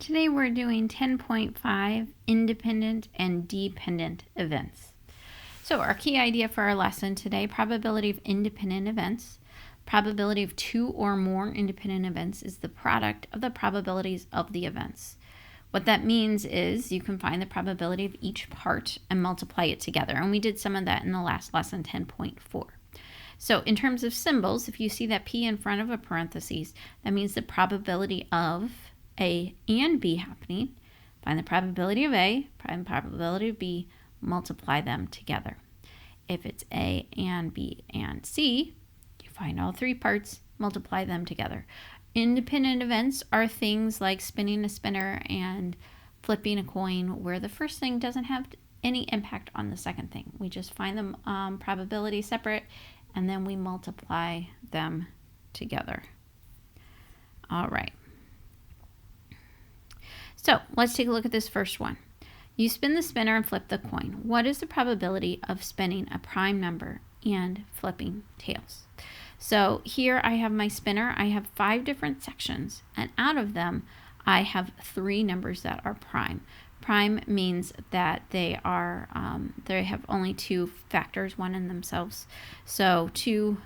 Today we're doing 10.5 independent and dependent events. So our key idea for our lesson today, probability of independent events. Probability of two or more independent events is the product of the probabilities of the events. What that means is you can find the probability of each part and multiply it together. And we did some of that in the last lesson, 10.4. So in terms of symbols, if you see that P in front of a parentheses, that means the probability of A and B happening. Find the probability of A, find the probability of B, multiply them together. If it's A and B and C, you find all three parts, multiply them together. Independent events are things like spinning a spinner and flipping a coin, where the first thing doesn't have any impact on the second thing. We just find the probability separate, and then we multiply them together. All right. So let's take a look at this first one. You spin the spinner and flip the coin. What is the probability of spinning a prime number and flipping tails? So here I have my spinner. I have 5 different sections, and out of them I have 3 numbers that are prime. Prime means that they have only 2 factors, one in themselves. So 2,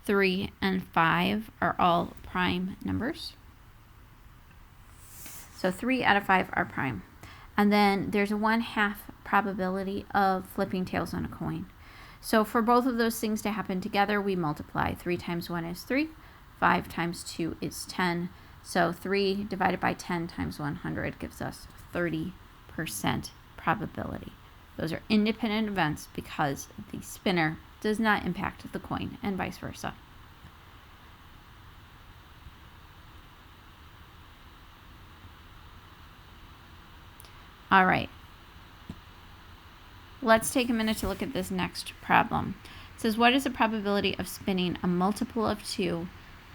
3, and 5 are all prime numbers. So 3 out of 5 are prime. And then there's a 1/2 probability of flipping tails on a coin. So for both of those things to happen together, we multiply. 3 times 1 is 3. 5 times 2 is 10. So 3 divided by 10 times 100 gives us 30% probability. Those are independent events because the spinner does not impact the coin, and vice versa. All right. Let's take a minute to look at this next problem. It says, what is the probability of spinning a multiple of 2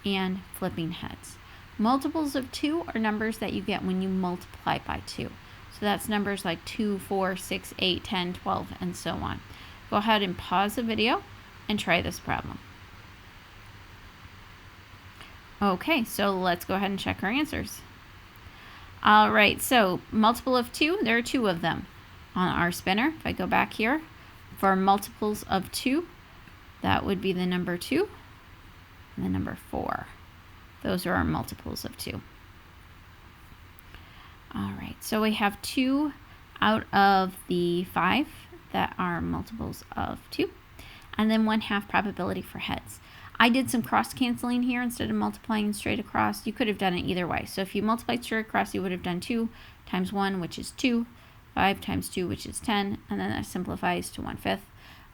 and flipping heads? Multiples of 2 are numbers that you get when you multiply by 2. So that's numbers like 2, 4, 6, 8, 10, 12, and so on. Go ahead and pause the video and try this problem. Okay, so let's go ahead and check our answers. All right, so multiple of 2, there are 2 of them on our spinner. If I go back here, for multiples of 2, that would be the number 2 and the number 4. Those are our multiples of 2. All right, so we have 2 out of the 5 that are multiples of 2, and then 1/2 probability for heads. I did some cross canceling here instead of multiplying straight across. You could have done it either way. So if you multiplied straight across, you would have done 2 times 1, which is 2, 5 times 2, which is 10, and then that simplifies to 1/5.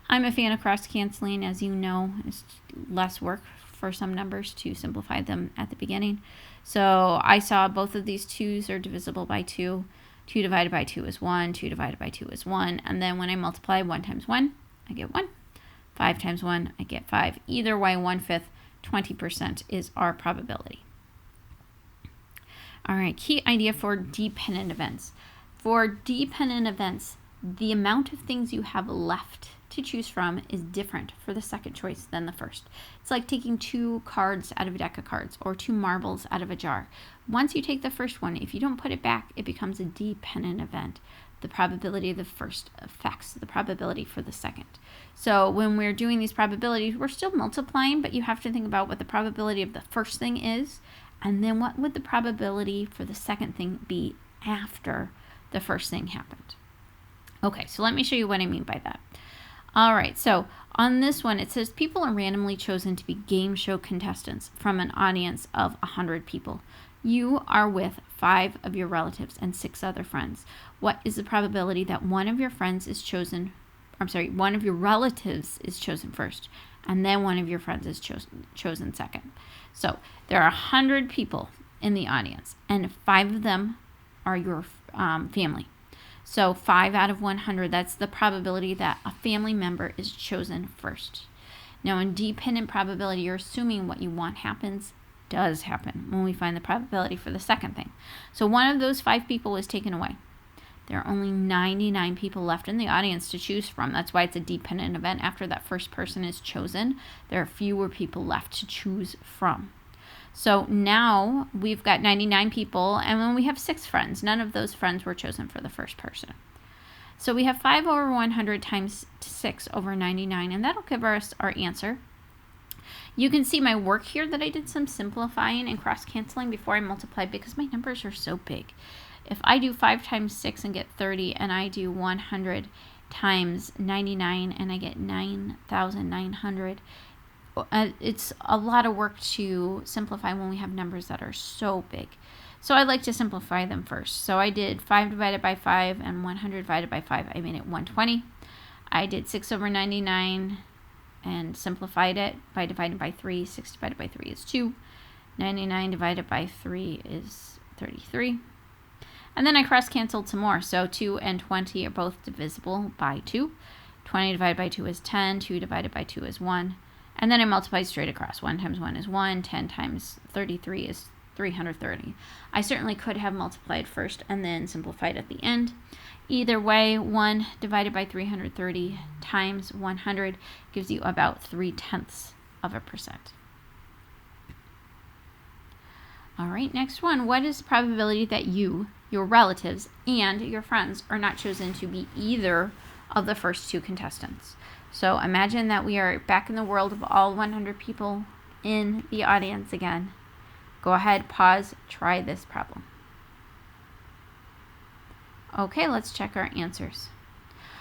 I'm a fan of cross canceling. As you know, it's less work for some numbers to simplify them at the beginning. So I saw both of these 2's are divisible by 2. 2 divided by 2 is 1. 2 divided by 2 is 1. And then when I multiply 1 times 1, I get 1. 5 times 1, I get 5. Either way, 1/5, 20% is our probability. All right, key idea for dependent events. For dependent events, the amount of things you have left to choose from is different for the second choice than the first. It's like taking 2 cards out of a deck of cards or 2 marbles out of a jar. Once you take the first one, if you don't put it back, it becomes a dependent event. The probability of the first affects the probability for the second. So when we're doing these probabilities, we're still multiplying, but you have to think about what the probability of the first thing is, and then what would the probability for the second thing be after the first thing happened. Okay, so let me show you what I mean by that. All right, so on this one, it says people are randomly chosen to be game show contestants from an audience of 100 people. You are with 5 of your relatives and 6 other friends. What is the probability that one of your relatives is chosen first, and then one of your friends is chosen second? So there are 100 people in the audience, and 5 of them are your family. So 5 out of 100, that's the probability that a family member is chosen first. Now in dependent probability, you're assuming what you want does happen when we find the probability for the second thing. So one of those 5 people is taken away. There are only 99 people left in the audience to choose from. That's why it's a dependent event. After that first person is chosen, there are fewer people left to choose from. So now we've got 99 people, and then we have 6 friends. None of those friends were chosen for the first person. So we have 5 over 100 times 6 over 99, and that'll give us our answer. You can see my work here that I did some simplifying and cross-canceling before I multiplied because my numbers are so big. If I do 5 times 6 and get 30, and I do 100 times 99 and I get 9,900, it's a lot of work to simplify when we have numbers that are so big. So I like to simplify them first. So I did 5 divided by 5 and 100 divided by 5. I made it 120. I did 6 over 99 and simplified it by dividing by 3. 6 divided by 3 is 2. 99 divided by 3 is 33. And then I cross-canceled some more. So 2 and 20 are both divisible by 2. 20 divided by 2 is 10. 2 divided by 2 is 1. And then I multiplied straight across. 1 times 1 is 1. 10 times 33 is 330. I certainly could have multiplied first and then simplified at the end. Either way, 1 divided by 330 times 100 gives you about 0.3%. All right, next one. What is the probability that you, your relatives, and your friends are not chosen to be either of the first 2 contestants? So imagine that we are back in the world of all 100 people in the audience again. Go ahead, pause, try this problem. Okay, let's check our answers.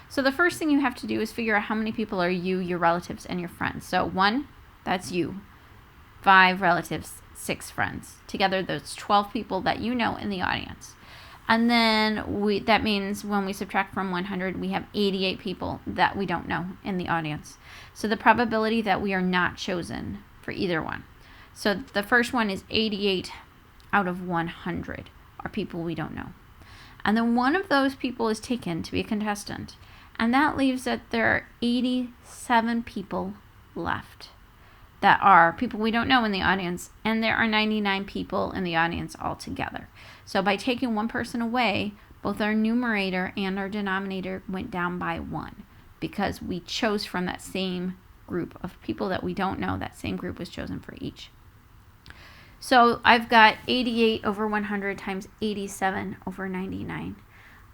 So the first thing you have to do is figure out how many people are you, your relatives, and your friends. So 1, that's you. 5 relatives, 6 friends. Together, those 12 people that you know in the audience. And then that means when we subtract from 100, we have 88 people that we don't know in the audience. So the probability that we are not chosen for either one. So the first one is 88 out of 100 are people we don't know. And then one of those people is taken to be a contestant. And that leaves that there are 87 people left that are people we don't know in the audience, and there are 99 people in the audience altogether. So by taking one person away, both our numerator and our denominator went down by 1 because we chose from that same group of people that we don't know. That same group was chosen for each. So I've got 88 over 100 times 87 over 99.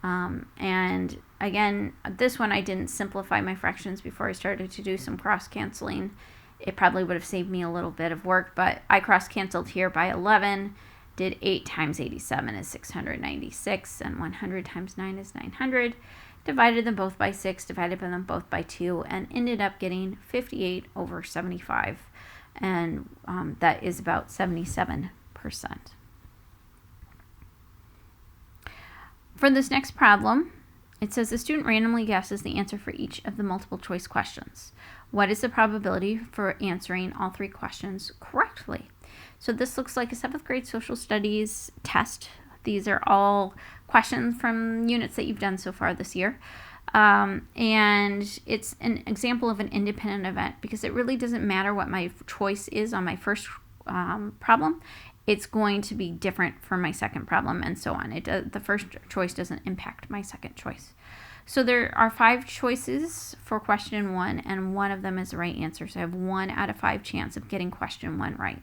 And again, this one I didn't simplify my fractions before I started to do some cross-canceling. It probably would have saved me a little bit of work, but I cross-canceled here by 11, did 8 times 87 is 696, and 100 times 9 is 900, divided them both by 6, divided them both by 2, and ended up getting 58 over 75, and that is about 77%. For this next problem, it says the student randomly guesses the answer for each of the multiple choice questions. What is the probability for answering all 3 questions correctly? So this looks like a 7th grade social studies test. These are all questions from units that you've done so far this year. And it's an example of an independent event because it really doesn't matter what my choice is on my first problem. It's going to be different for my second problem and so on. The first choice doesn't impact my second choice. So there are 5 choices for question 1, and one of them is the right answer. So I have 1 out of 5 chance of getting question 1 right.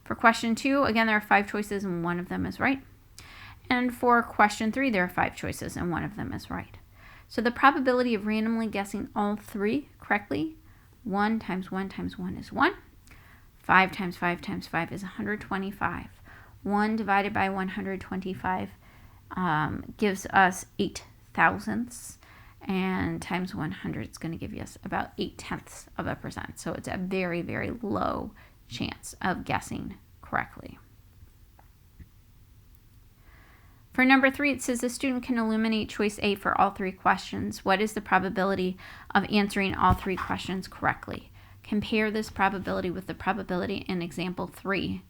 For question 2, again, there are 5 choices and one of them is right. And for question 3, there are 5 choices and one of them is right. So the probability of randomly guessing all 3 correctly, 1 times 1 times 1 is 1. 5 times 5 times 5 is 125. 1 divided by 125 gives us 8 thousandths, and times 100 is going to give us about 0.8%. So it's a very, very low chance of guessing correctly. For number 3, it says the student can eliminate choice A for all 3 questions. What is the probability of answering all 3 questions correctly? Compare this probability with the probability in example 3,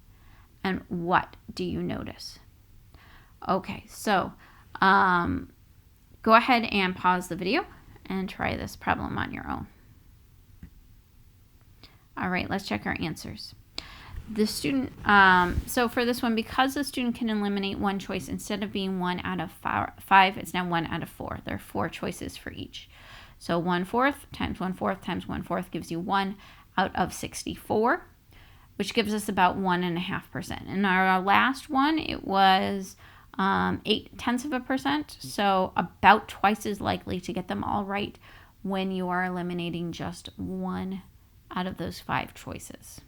and what do you notice? Okay, so go ahead and pause the video and try this problem on your own. All right, let's check our answers. The student, so for this one, because the student can eliminate one choice, instead of being 1 out of 5, it's now 1 out of 4. There are 4 choices for each. So 1/4 times 1/4 times 1/4 gives you 1 out of 64, which gives us about 1.5%. In our last one, it was 0.8%, so about twice as likely to get them all right when you are eliminating just one out of those 5 choices.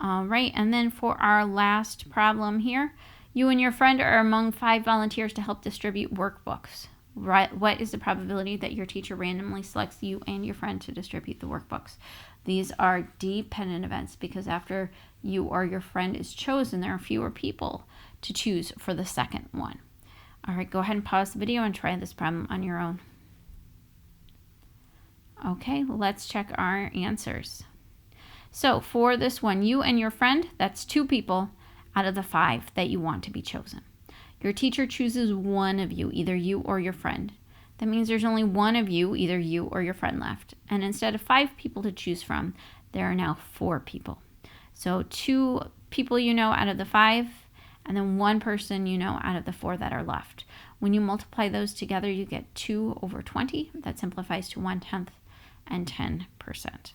All right, and then for our last problem here, you and your friend are among 5 volunteers to help distribute workbooks. Right, what is the probability that your teacher randomly selects you and your friend to distribute the workbooks? These are dependent events because after you or your friend is chosen, there are fewer people to choose for the second one. All right, go ahead and pause the video and try this problem on your own. Okay, let's check our answers. So for this one, you and your friend, that's 2 people out of the 5 that you want to be chosen. Your teacher chooses one of you, either you or your friend. That means there's only one of you, either you or your friend left. And instead of 5 people to choose from, there are now 4 people. So 2 people you know out of the 5, and then 1 person you know out of the 4 that are left. When you multiply those together, you get 2 over 20. That simplifies to 1/10 and 10%.